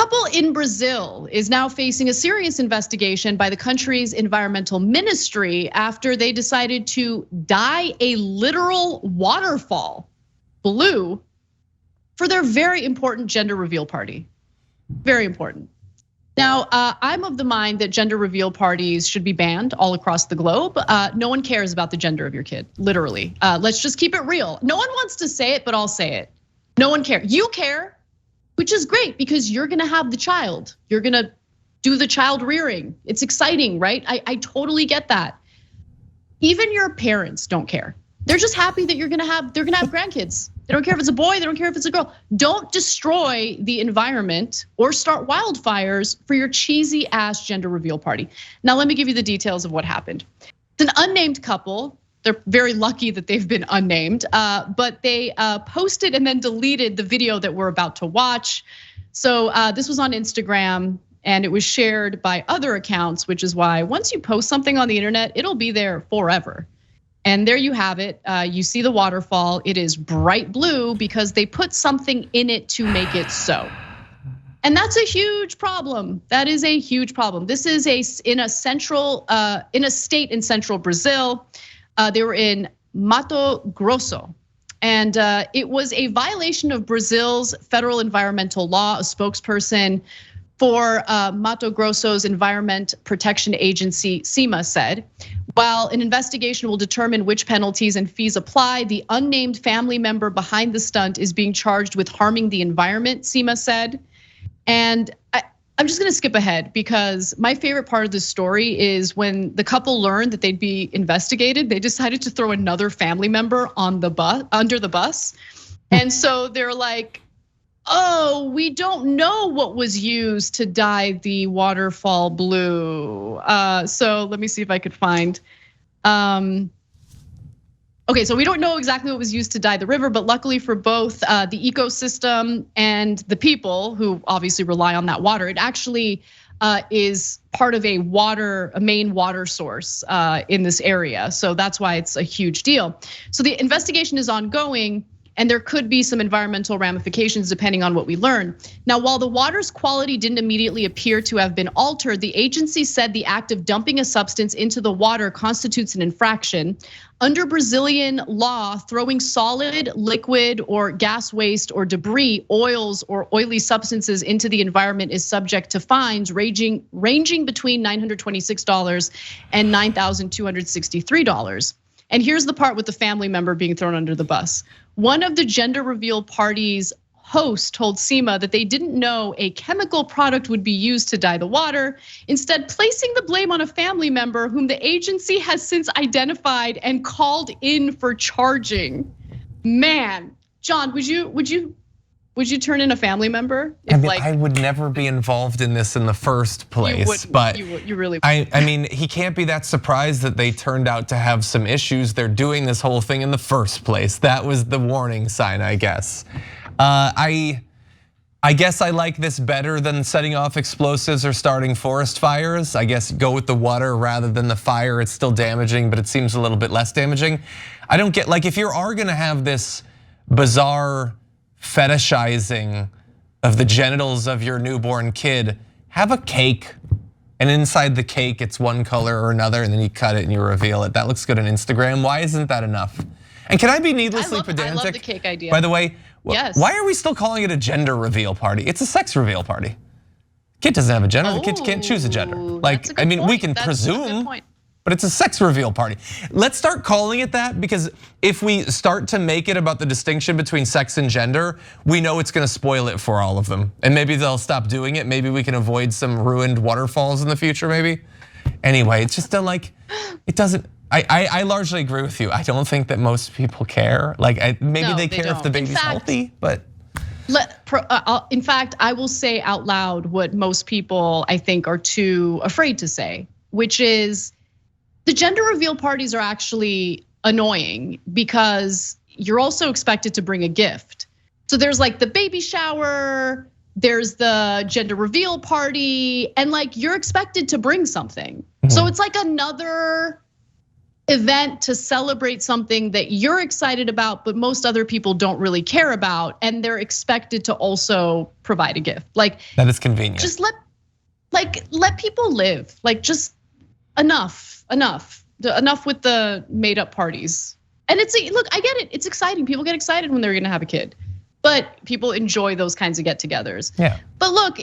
couple in Brazil is now facing a serious investigation by the country's environmental ministry after they decided to dye a literal waterfall blue for their very important gender reveal party. Very important. Now, I'm of the mind that gender reveal parties should be banned all across the globe. No one cares about the gender of your kid, literally. Let's just keep it real. No one wants to say it, but I'll say it. No one cares. You care, which is great because you're gonna have the child. You're gonna do the child rearing. It's exciting, right? I totally get that. Even your parents don't care. They're just happy that they're gonna have grandkids. They don't care if it's a boy, they don't care if it's a girl. Don't destroy the environment or start wildfires for your cheesy ass gender reveal party. Now, let me give you the details of what happened. It's an unnamed couple. They're very lucky that they've been unnamed, but they posted and then deleted the video that we're about to watch. So this was on Instagram and it was shared by other accounts, which is why once you post something on the internet, it'll be there forever. And there you have it. You see the waterfall. It is bright blue because they put something in it to make it so. And that's a huge problem. That is a huge problem. This is in a state in central Brazil. They were in Mato Grosso. And it was a violation of Brazil's federal environmental law. A spokesperson for Mato Grosso's Environment Protection Agency, SEMA, said, while an investigation will determine which penalties and fees apply, the unnamed family member behind the stunt is being charged with harming the environment, SEMA said. And I'm just gonna skip ahead because my favorite part of this story is when the couple learned that they'd be investigated, they decided to throw another family member on the bus, under the bus. And so they're like, oh, we don't know what was used to dye the waterfall blue. So let me see if I could find. Okay, so we don't know exactly what was used to dye the river, but luckily for both the ecosystem and the people who obviously rely on that water, it actually is part of a main water source in this area. So that's why it's a huge deal. So the investigation is ongoing. And there could be some environmental ramifications depending on what we learn. Now, while the water's quality didn't immediately appear to have been altered, the agency said the act of dumping a substance into the water constitutes an infraction. Under Brazilian law, throwing solid, liquid, or gas waste or debris, oils, or oily substances into the environment is subject to fines ranging between $926 and $9,263. And here's the part with the family member being thrown under the bus. One of the gender reveal party's hosts told SEMA that they didn't know a chemical product would be used to dye the water, instead placing the blame on a family member whom the agency has since identified and called in for charging. Man, John, would you turn in a family member? I mean, I would never be involved in this in the first place, but you really. I mean, he can't be that surprised that they turned out to have some issues. They're doing this whole thing in the first place. That was the warning sign, I guess. I guess I like this better than setting off explosives or starting forest fires. I guess go with the water rather than the fire. It's still damaging, but it seems a little bit less damaging. I don't get, like, if you are gonna have this bizarre fetishizing of the genitals of your newborn kid, have a cake, and inside the cake it's one color or another, and then you cut it and you reveal it. That looks good on Instagram. Why isn't that enough? And can I be needlessly pedantic? I love the cake idea. By the way, yes. Why are we still calling it a gender reveal party? It's a sex reveal party. Kid doesn't have a gender, the kid can't choose a gender. Like, I mean, we can presume, but it's a sex reveal party. Let's start calling it that, because if we start to make it about the distinction between sex and gender, we know it's gonna spoil it for all of them. And maybe they'll stop doing it. Maybe we can avoid some ruined waterfalls in the future, maybe. Anyway, it's just it doesn't, I largely agree with you. I don't think that most people care. Like, maybe they care if the baby's healthy, but. In fact, I will say out loud what most people I think are too afraid to say, which is the gender reveal parties are actually annoying because you're also expected to bring a gift. So there's like the baby shower, there's the gender reveal party, and like you're expected to bring something. So it's like another event to celebrate something that you're excited about, but most other people don't really care about, and they're expected to also provide a gift. Like that is convenient. Just let people live. Like just enough with the made up parties. And look, I get it. It's exciting. People get excited when they're gonna have a kid, but people enjoy those kinds of get-togethers. Yeah. But look,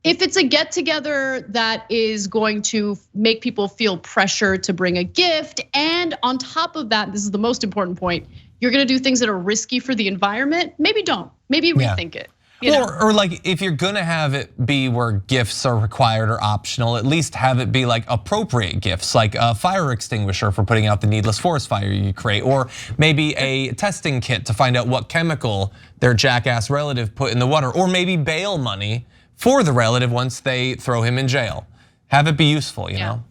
if it's a get together that is going to make people feel pressure to bring a gift, and on top of that, this is the most important point, you're gonna do things that are risky for the environment, maybe don't, maybe rethink it. Or like if you're gonna have it be where gifts are required or optional, at least have it be like appropriate gifts, like a fire extinguisher for putting out the needless forest fire you create, or maybe a testing kit to find out what chemical their jackass relative put in the water, or maybe bail money for the relative once they throw him in jail. Have it be useful, you know?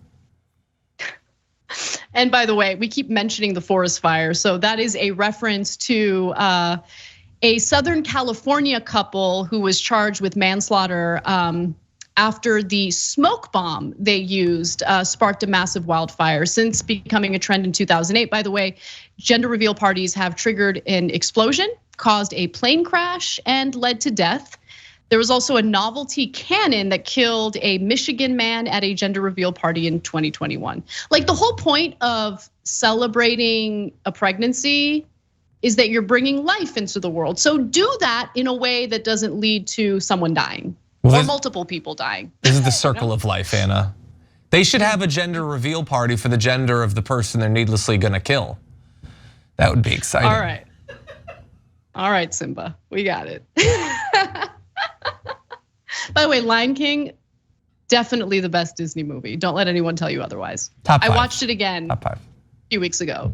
And by the way, we keep mentioning the forest fire. So that is a reference to a Southern California couple who was charged with manslaughter after the smoke bomb they used sparked a massive wildfire. Since becoming a trend in 2008, by the way, gender reveal parties have triggered an explosion, caused a plane crash, and led to death. There was also a novelty cannon that killed a Michigan man at a gender reveal party in 2021. Like the whole point of celebrating a pregnancy is that you're bringing life into the world. So do that in a way that doesn't lead to someone dying or multiple people dying. This is the circle of life, Anna. They should have a gender reveal party for the gender of the person they're needlessly gonna kill. That would be exciting. All right, Simba, we got it. By the way, Lion King, definitely the best Disney movie. Don't let anyone tell you otherwise. Top 5. I watched it again. Top 5. A few weeks ago.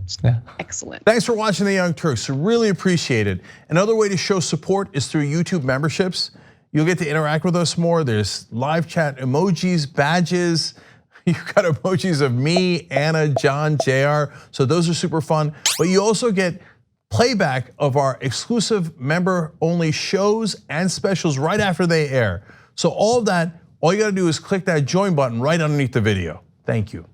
Excellent. Thanks for watching The Young Turks. Really appreciate it. Another way to show support is through YouTube memberships. You'll get to interact with us more. There's live chat emojis, badges. You've got emojis of me, Anna, John, JR. So those are super fun. But you also get playback of our exclusive member-only shows and specials right after they air. So all of that, all you gotta do is click that join button right underneath the video. Thank you.